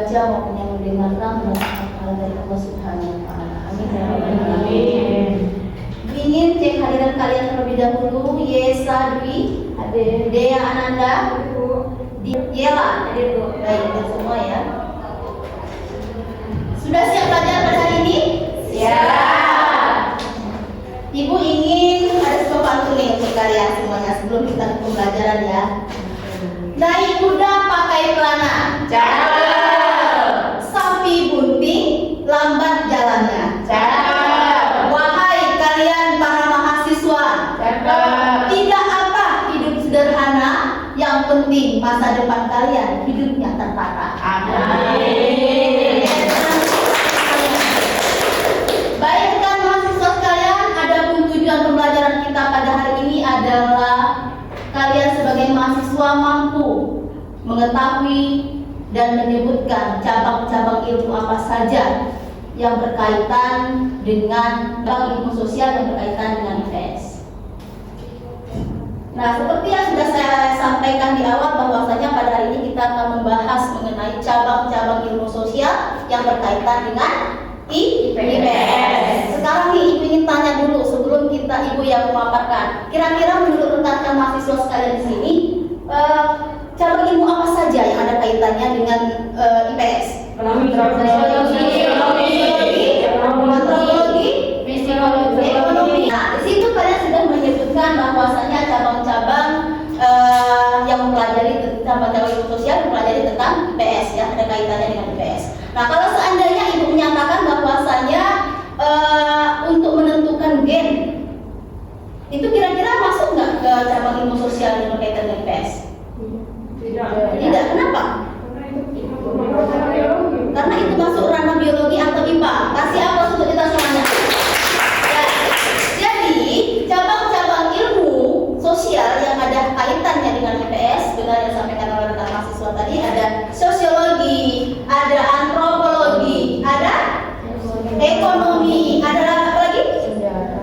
membaca maupun yang mendengarkan merasakan pahala dari Allah Subhanahu wa taala. Amin ya rabbal alamin. Amin. Ingin cek hadiran kalian terlebih dahulu. Yesa Dwi, Dea Ananda, Yela, hadir Bu. Baik, kita semua ya. Sudah siap belajar pada hari ini? Siap. Ibu ingin ada sebuah pantun nih untuk kalian semuanya sebelum kita ke pembelajaran ya. Naik kuda pakai pelana, Cakep. sapi bunting lambat jalannya. Cakep. Wahai kalian para mahasiswa, Cakep. tidak apa hidup sederhana, yang penting masa depan kalian hidupnya tertata. Amin. Baikkan mahasiswa sekalian, adapun tujuan pembelajaran kita pada hari ini adalah kalian sebagai mahasiswa mampu mengetahui dan menyebutkan cabang-cabang ilmu apa saja yang berkaitan dengan ilmu sosial yang berkaitan dengan IPS. Nah, seperti yang sudah saya sampaikan di awal bahwasanya pada hari ini kita akan membahas mengenai cabang-cabang ilmu sosial yang berkaitan dengan IPS. Sekarang nih Ibu ingin tanya dulu sebelum Ibu yang memaparkan. Kira-kira menurut rekan mahasiswa sekalian di sini, cabang ilmu apa saja yang ada kaitannya dengan IPS? Antropologi, psikologi, ekonomi. Nah, di situ kalian sudah menyebutkan bahwasanya cabang-cabang yang mempelajari cabang-cabang ilmu sosial mempelajari tentang IPS ya, ada kaitannya dengan IPS. Nah, kalau seandainya Ibu menyatakan bahwasanya untuk menentukan gen itu kira-kira masuk nggak ke cabang ilmu sosial yang berkaitan dengan IPS? Tidak. Kenapa? Karena itu masuk ranah biologi atau IPA. Kasih aplaus untuk kita semuanya. Ya. Jadi cabang-cabang ilmu sosial yang ada kaitannya dengan IPS, benar yang disampaikan oleh rekan mahasiswa tadi, ada sosiologi, ada antropologi, ada ekonomi, ada apa lagi?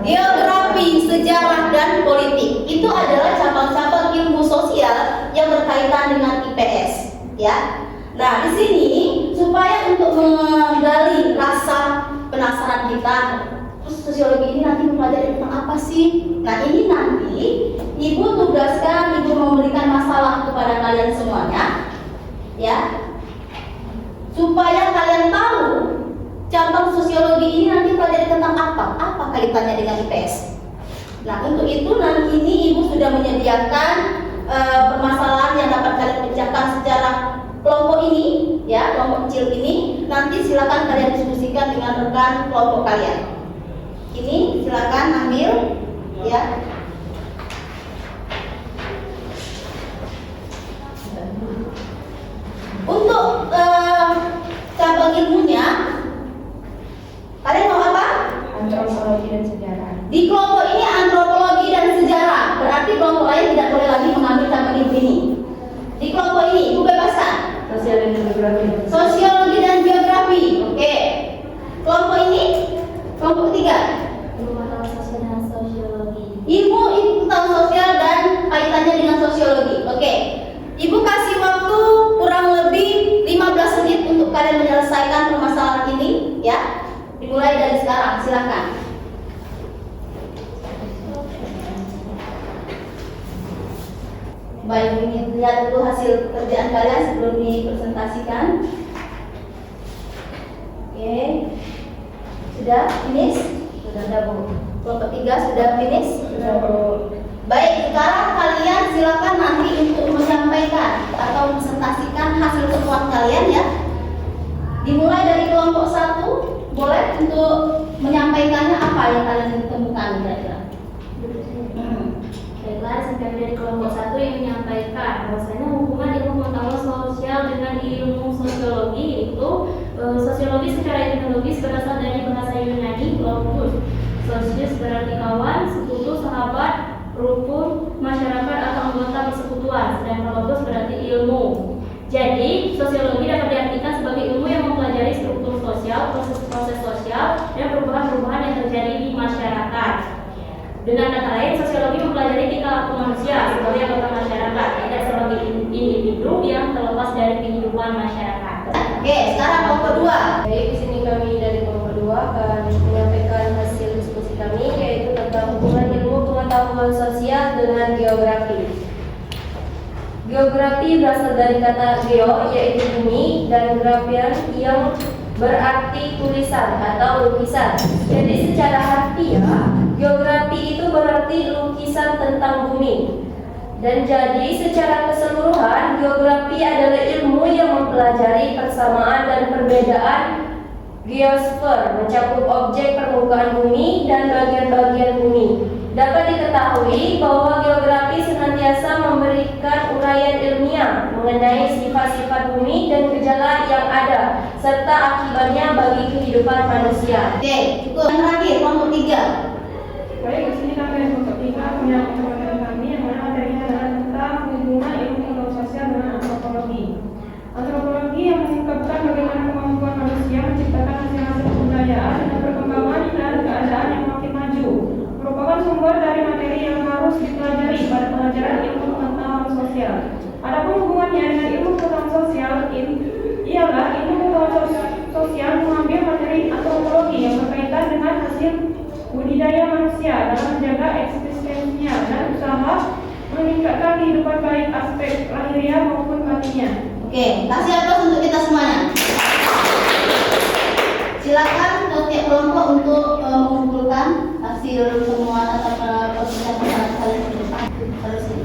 Geografi, sejarah dan politik. Itu adalah cabang-cabang ilmu sosial yang berkaitan dengan IPS, ya. Nah, di sini supaya untuk menggali rasa penasaran kita, terus sosiologi ini nanti mempelajari tentang apa sih? Nah, ini nanti Ibu tugaskan, Ibu memberikan masalah kepada kalian semuanya, ya, supaya kalian tahu cabang sosiologi ini nanti pelajari tentang apa kaitannya dengan IPS. Nah, untuk itu nanti ini Ibu sudah menyediakan permasalahan yang dapat kalian pecahkan secara kelompok ini, ya, kelompok kecil ini. Nanti silakan kalian diskusikan dengan rekan kelompok kalian. Ini silakan ambil, ya. Untuk cabang ilmunya, kalian mau apa? Antropologi dan sejarah. Di kelompok ini antropologi dan sejarah. Berarti kelompok lain tidak boleh lagi mengambil cabang ilmu ini. Di kelompok ini, Ibu bebaskan. Sosial dan geografi. Sosiologi dan geografi. Oke. Kelompok ini, kelompok ketiga. Ilmu pengetahuan sosial dan sosiologi. Ilmu tentang sosial dan kaitannya dengan sosiologi. Oke. Ibu kasih waktu kurang lebih 15 menit untuk kalian menyelesaikan permasalahan ini, ya. Dimulai dari sekarang, silakan. Baik, ini lihat dulu hasil pekerjaan kalian sebelum dipresentasikan. Oke. Sudah finish? Sudah, Bu. Kelompok 3 sudah finish? Sudah, Bu. Baik, sekarang kalian silakan nanti untuk menyampaikan atau presentasikan hasil temuan kalian ya. Dimulai dari kelompok 1, boleh untuk menyampaikannya apa yang kalian temukan kira-kira. Baiklah, saya dari kelompok 1 yang menyampaikan bahwasanya hubungan ilmu pengetahuan sosial dengan ilmu sosiologi itu sosiologi secara etimologis berasal dari bahasa Yunani logos. Sosius berarti kawan, sekutu, sahabat, rukun, masyarakat atau anggota persekutuan, sedangkan logos berarti ilmu. Jadi, sosiologi dapat diartikan sebagai ilmu yang mempelajari struktur sosial, proses-proses sosial, dan perubahan-perubahan yang terjadi di masyarakat. Dengan kata lain, sosiologi mempelajari tingkah laku manusia sebagai anggota masyarakat, tidak sebagai individu yang terlepas dari kehidupan masyarakat. Oke, pengetahuan sosial dengan geografi. Geografi berasal dari kata geo, yaitu bumi, dan graphian yang berarti tulisan atau lukisan. Jadi secara harfiah, geografi itu berarti lukisan tentang bumi. Dan jadi secara keseluruhan, geografi adalah ilmu yang mempelajari persamaan dan perbedaan geosfer, mencakup objek permukaan bumi dan bagian-bagian bumi. Dapat diketahui bahwa geografi senantiasa memberikan uraian ilmiah mengenai sifat-sifat bumi dan gejala yang ada, serta akibatnya bagi kehidupan manusia. Oke, cukup. Yang terakhir, kelompok 3. Baik, di sini kami kelompok 3 punya teman kami yang mana materinya adalah tentang hubungan ilmu pengetahuan sosial dengan antropologi. Antropologi yang mengungkapkan bagaimana kemampuan manusia menciptakan hasil-hasil kebudayaan dan perkembangan dan keadaan yang makin maju, merupakan sumber dari materi yang harus dipelajari pada pelajaran ilmu pengetahuan sosial. Adapun hubungannya dengan ilmu pengetahuan sosial ialah ilmu pengetahuan sosial mengambil materi antropologi yang berkaitan dengan hasil budidaya manusia dalam menjaga eksistensinya dan usaha meningkatkan kehidupan baik aspek lahiriah maupun batinnya. Oke, kasih aplaus untuk kita semuanya. Silakan setiap kelompok untuk mengumpulkan hasil temuan atau perbincangan kalian di depan. Terus ini.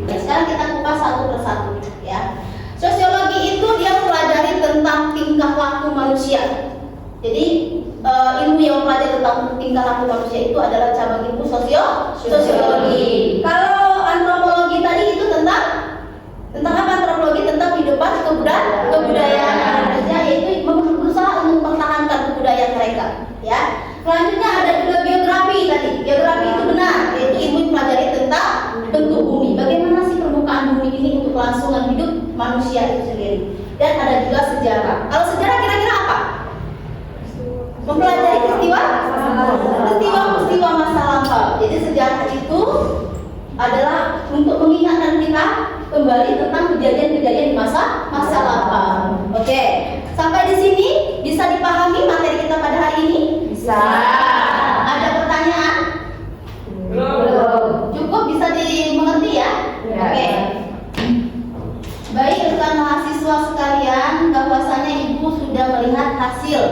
Oke, sekarang kita kupas satu persatu, ya. Sosiologi itu dia mempelajari tentang tingkah laku manusia. Jadi ilmu yang mempelajari tentang tingkah laku manusia itu adalah cabang ilmu sosiologi. Kalau antropologi tadi itu tentang apa? Antropologi tentang kehidupan kebudayaan manusia, yaitu berusaha untuk mempertahankan kebudayaan mereka, ya. Selanjutnya ada juga geografi tadi. Geografi itu benar, yaitu ilmu yang mempelajari tentang bentuk bumi. Bagaimana sih permukaan bumi ini untuk kelangsungan hidup manusia itu sendiri. Dan ada juga sejarah. Kalau sejarah kira-kira apa? Mempelajari peristiwa masa lampau. Jadi sejarah itu adalah untuk mengingatkan kita kembali tentang kejadian-kejadian di masa lampau. Oke, sampai di sini bisa dipahami materi kita pada hari ini? Bisa. Ada pertanyaan? Belum. Cukup bisa dimengerti ya? Ya. Oke. Baik rekan mahasiswa sekalian, bahwasanya Ibu sudah melihat hasil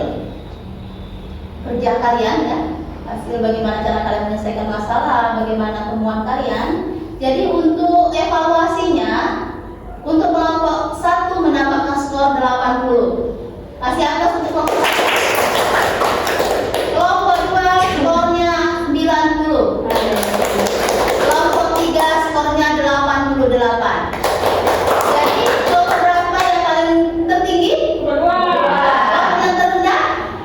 kerja kalian, ya, hasil bagaimana cara kalian menyelesaikan masalah, bagaimana temuan kalian. Jadi untuk evaluasinya, untuk kelompok 1 mendapatkan skor 80. Kasih atas untuk kelompok 1. Kelompok 2 skornya 90. Kelompok 3 skornya 88. Jadi skor berapa yang paling tertinggi? Kelompok yang terendah?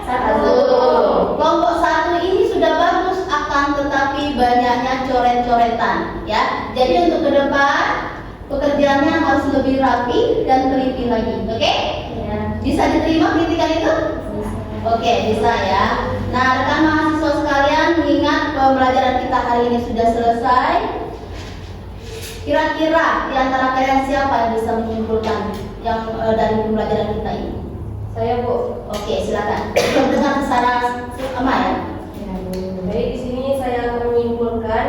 1. Kelompok 1 ini sudah bagus, akan tetapi banyaknya coret-coretan, ya. Jadi untuk ke depan pekerjaannya harus lebih rapi dan teliti lagi. Oke? Ya. Bisa diterima kritikan itu? Oke, bisa ya. Nah, rekan mahasiswa sekalian, mengingat pembelajaran kita hari ini sudah selesai. Kira-kira di antara kalian siapa yang bisa menyimpulkan yang dari pembelajaran kita ini? Saya, Bu. Oke, silakan. Dengan secara sama ya. Ya, Bu. Baik, di sini saya akan menyimpulkan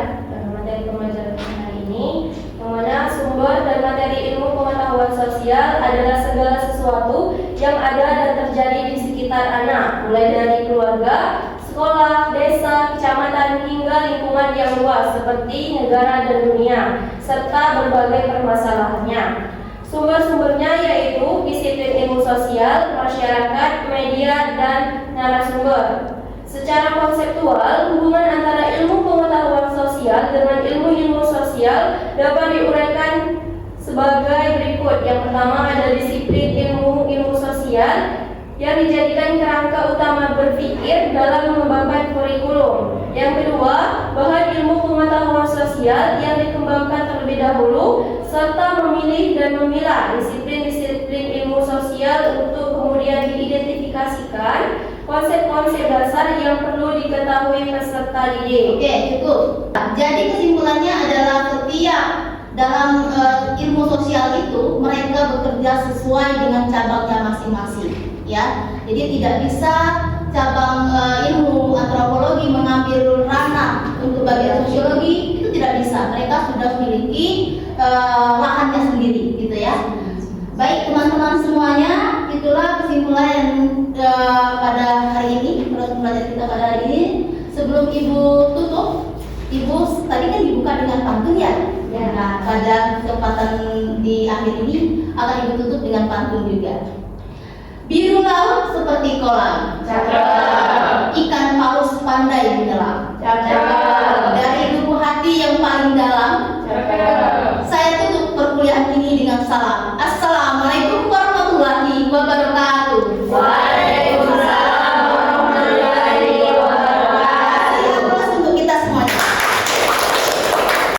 materi pembelajaran hari ini, yang mana sumber dan materi ilmu pengetahuan sosial adalah segala sesuatu yang ada dan terjadi di sekitar anak, mulai dari keluarga, sekolah, desa, kecamatan, hingga lingkungan yang luas seperti negara dan dunia, serta berbagai permasalahannya. Sumber-sumbernya yaitu disiplin ilmu sosial, masyarakat, media, dan narasumber. Secara konseptual, hubungan antara ilmu pengetahuan sosial dengan ilmu-ilmu sosial dapat diuraikan sebagai berikut. Yang pertama ada disiplin ilmu sosial yang dijadikan kerangka utama berpikir dalam mengembangkan kurikulum. Yang kedua, bahan ilmu pengetahuan sosial yang dikembangkan terlebih dahulu serta memilih dan memilah disiplin-disiplin ilmu sosial untuk kemudian diidentifikasikan konsep-konsep dasar yang perlu diketahui peserta didik. Oke, cukup. Jadi kesimpulannya adalah setiap dalam ilmu sosial itu mereka bekerja sesuai dengan cabangnya masing-masing, ya. Jadi tidak bisa cabang ilmu antropologi mengambil ranah untuk bagian sosiologi, itu tidak bisa. Mereka sudah memiliki lahannya sendiri, gitu ya. Baik teman-teman semuanya, itulah kesimpulan pada hari ini, pelajaran kita pada hari ini. Sebelum Ibu tutup, Ibu tadi kan dibuka dengan pantun ya. Nah, pada kesempatan di akhir ini akan Ibu tutup dengan pantun juga. Biru laut seperti kolam, ikan paus pandai menyelam. Dari lubuk hati yang paling dalam, saya tutup perkuliahan ini dengan salam.